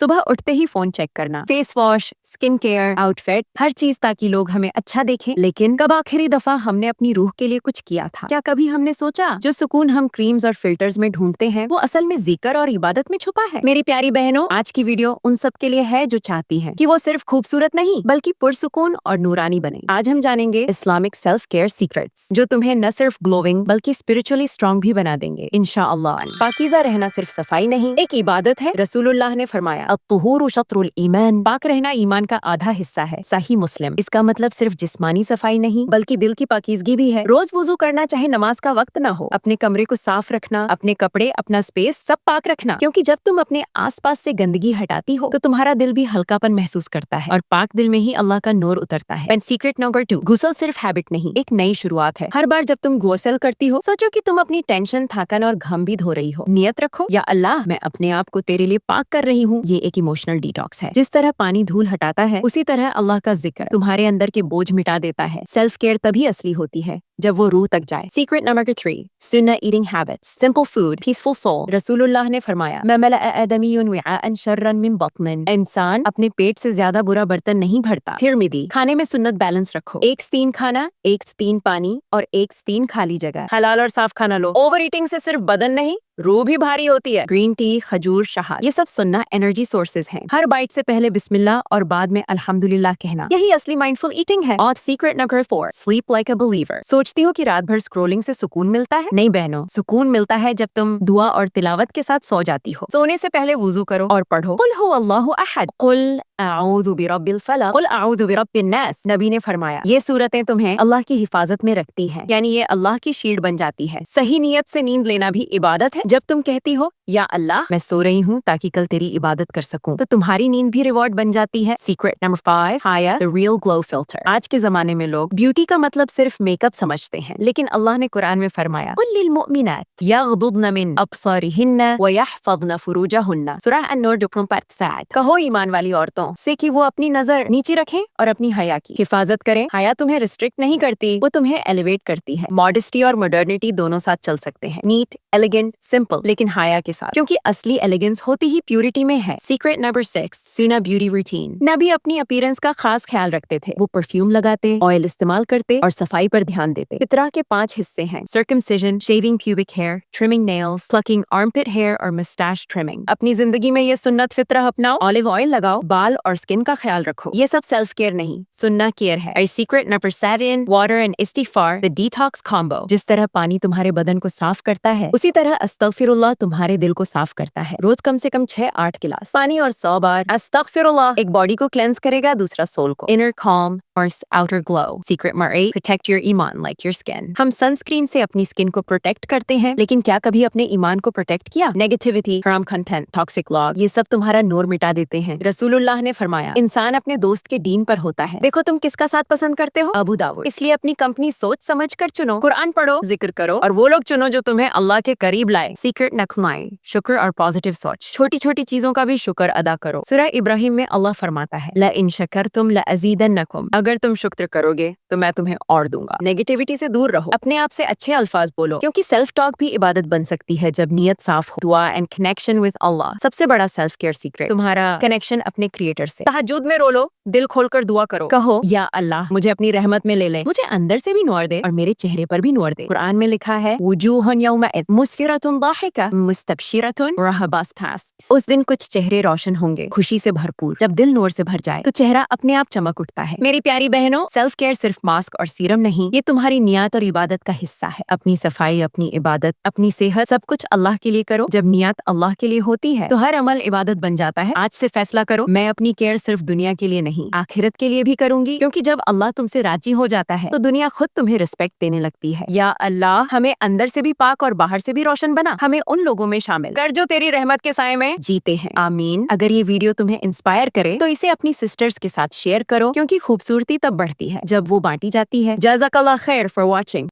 सुबह उठते ही फोन चेक करना, face wash, skin care, outfit, हर चीज ताकि लोग हमें अच्छा देखें। लेकिन कब आखिरी दफा हमने अपनी रूह के लिए कुछ किया था? क्या कभी हमने सोचा जो सुकून हम क्रीम्स और फिल्टर्स में ढूंढते हैं वो असल में जिक्र और इबादत में छुपा है? मेरी प्यारी बहनों, आज की वीडियो उन सब के लिए है जो चाहती हैं कि वो सिर्फ खूबसूरत नहीं बल्कि पुरसुकून और नूरानी बने। आज हम जानेंगे इस्लामिक सेल्फ केयर सीक्रेट्स जो तुम्हें न सिर्फ ग्लोइंग बल्कि स्पिरिचुअली स्ट्रॉन्ग भी बना देंगे इंशाअल्लाह। पाकीज़ा रहना सिर्फ सफाई नहीं, एक इबादत है। रसूलुल्लाह ने फरमाया, अत्तुहूरु शत्रुल ईमान, पाक रहना ईमान का आधा हिस्सा है। सही मुस्लिम। इसका मतलब सिर्फ जिस्मानी सफाई नहीं बल्कि दिल की पाकीज़गी भी है। रोज वुजू करना चाहे नमाज का वक्त ना हो, अपने कमरे को साफ रखना, अपने कपड़े, अपना स्पेस सब पाक रखना, क्योंकि जब तुम अपने आसपास से गंदगी हटाती हो तो तुम्हारा दिल भी हल्कापन महसूस करता है और पाक दिल में ही अल्लाह का नूर उतरता है। एंड सीक्रेट नंबर 2, गुस्ल सिर्फ हैबिट नहीं, एक नई शुरुआत है। हर बार जब तुम गुस्ल करती हो सोचो कि तुम अपनी टेंशन, थकान और घम भी धो रही हो। नियत रखो, या अल्लाह मैं अपने आप को तेरे लिए पाक कर रही हूँ। ये एक इमोशनल डिटॉक्स है। जिस तरह पानी धूल हटाता है उसी तरह अल्लाह का जिक्र तुम्हारे अंदर के बोझ मिटा देता है। सेल्फ केयर तभी असली होती है जब वो रूह तक जाए। सीक्रेट नंबर 3, सुन्नह eating habits, simple food, peaceful soul. रसूलुल्लाह ने फरमाया, मा मलअ आदमियुन विआअन शर्रन मिन बत्निन, इंसान अपने पेट से ज्यादा बुरा बर्तन नहीं भरता। तिर्मिदी। खाने में सुन्नत बैलेंस रखो, एक स्तीन खाना, एक स्तीन पानी और एक स्तीन खाली जगह। हलाल और साफ खाना लो। ओवर ईटिंग से सिर्फ बदन नहीं रूह भी भारी होती है। ग्रीन टी, खजूर, शहद, ये सब सुन्नह एनर्जी सोर्सेज हैं। हर बाइट से पहले बिस्मिल्लाह और बाद में अल्हम्दुलिल्लाह कहना, यही असली माइंडफुल ईटिंग है। और secret number 4, sleep like a believer. सोचती हो कि रात भर स्क्रोलिंग से सुकून मिलता है? नहीं बहनों, सुकून मिलता है जब तुम दुआ और तिलावत के साथ सो जाती हो। सोने से पहले वुजू करो और पढ़ो, कुल हुवल्लाहु अहद, कुल अऊज़ु बिरब्बिल फलक, कुल अऊज़ु बिरब्बिन नास। नबी ने फरमाया, ये सूरतें तुम्हें अल्लाह की हिफाजत में रखती हैं, यानी ये अल्लाह की शील्ड बन जाती है। सही नियत से नींद लेना भी इबादत है। जब तुम कहती हो, या अल्लाह मैं सो रही हूँ ताकि कल तेरी इबादत कर सकूं, तो तुम्हारी नींद भी रिवॉर्ड बन जाती है। सीक्रेट नंबर 5, हाया द रियल ग्लो फिल्टर। आज के जमाने में लोग ब्यूटी का मतलब सिर्फ मेकअप समझते हैं, लेकिन अल्लाह ने कुरान में फरमाया, कुल लिल मुमिनात यग़दुदन मिन अब्सारिहिन्न व यहफ़ज़न फुरूजहुन्न। सूरह अन-नूर 2:7। कहो ईमान वाली औरतों से कि वो अपनी नजर नीचे रखें और अपनी हया की हिफाजत करें। हया तुम्हें रिस्ट्रिक्ट नहीं करती, वो तुम्हें एलिवेट करती है। मॉडेस्टी और मॉडर्निटी दोनों साथ चल सकते हैं, नीट, एलिगेंट, सिंपल, लेकिन हाया के साथ, क्योंकि असली एलिगेंस होती ही प्यूरिटी में है। सीक्रेट नंबर 6, सुन्नह ब्यूटी रूटीन। नबी अपनी अपीयरेंस का खास ख्याल रखते थे। वो परफ्यूम लगाते, ऑयल इस्तेमाल करते और सफाई पर ध्यान देते। फितरा के 5 हिस्से हैं, circumcision, shaving pubic hair, trimming nails, plucking armpit hair और मस्टैच ट्रिमिंग। अपनी जिंदगी में ये सुन्नत फितरा अपनाओ। ऑलिव ऑयल लगाओ, बाल और स्किन का ख्याल रखो। ये सब सेल्फ केयर नहीं, सुन्नह केयर है। सीक्रेट नंबर 7, वाटर एंड इस्तिगफार, द डिटॉक्स कॉम्बो। जिस तरह पानी तुम्हारे बदन को साफ करता है उसी तरह अस्तगफिरुल्लाह तुम्हारे दिल को साफ करता है। रोज कम से कम 6-8 गिलास पानी और 100 बार अस्तगफिरुल्लाह। एक बॉडी को क्लेंस करेगा, दूसरा सोल को। इनर calm और outer glow. Secret number 8, protect your ईमान लाइक योर स्किन। हम सनस्क्रीन से अपनी स्किन को प्रोटेक्ट करते हैं, लेकिन क्या कभी अपने ईमान को प्रोटेक्ट किया? नेगेटिविटी, हराम कंटेंट, टॉक्सिक लॉग, ये सब तुम्हारा नूर मिटा देते हैं। रसूलुल्लाह ने फरमाया, इंसान अपने दोस्त के दीन पर होता है। देखो तुम किसका साथ पसंद करते हो? अबू दाऊद। इसलिए अपनी कंपनी सोच समझ कर चुनो, कुरान पढ़ो, जिक्र करो और वो लोग चुनो जो तुम्हें अल्लाह के करीब लाए। सीक्रेट नखलाई, शुक्र और पॉजिटिव सोच। छोटी छोटी चीजों का भी शुक्र अदा करो। सूरह इब्राहिम में अल्लाह फरमाता है, ला इन शकरतुम ला अज़ीदन्नकुम, अगर तुम शुक्र करोगे तो मैं तुम्हें और दूंगा। नेगेटिविटी से दूर रहो, अपने आप से अच्छे अल्फाज बोलो, क्योंकि सेल्फ टॉक भी इबादत बन सकती है जब नियत साफ हो। दुआ एंड कनेक्शन विद अल्लाह, सबसे बड़ा सेल्फ केयर सीक्रेट तुम्हारा कनेक्शन अपने क्रिएटर से। तहज्जुद में रो लो, दिल खोलकर दुआ करो, कहो, या अल्लाह मुझे अपनी रहमत में ले ले, मुझे अंदर से भी नूर दे और मेरे चेहरे पर भी नूर दे। कुरान में लिखा है, वुजूहुन यौमइज़ मुस्फिरतुन दाहिका मुस्तबशिरतुन रहबास्तास। उस दिन कुछ चेहरे रोशन होंगे, खुशी से भरपूर। जब दिल नूर से भर जाए तो चेहरा अपने आप चमक उठता है। मेरी प्यारी बहनों, सेल्फ केयर सिर्फ मास्क और सीरम नहीं, ये तुम्हारी नियत और इबादत का हिस्सा है। अपनी सफाई, अपनी इबादत, अपनी सेहत, सब कुछ अल्लाह के लिए करो। जब नियत अल्लाह के लिए होती है तो हर अमल इबादत बन जाता है। आज से फैसला करो, मैं अपनी केयर सिर्फ दुनिया के लिए नहीं, आखिरत के लिए भी करूंगी, क्योंकि जब अल्लाह तुमसे राजी हो जाता है तो दुनिया खुद तुम्हें रिस्पेक्ट देने लगती है। या अल्लाह हमें अंदर से भी पाक और बाहर से भी रोशन बना, हमें उन लोगों में शामिल कर जो तेरी रहमत के साए में जीते हैं। आमीन। अगर ये वीडियो तुम्हें इंस्पायर करे तो इसे अपनी सिस्टर्स के साथ शेयर करो, क्योंकि खूबसूरती तब बढ़ती है जब वो बांटी जाती है। जज़ाकल्लाह खैर फॉर वॉचिंग।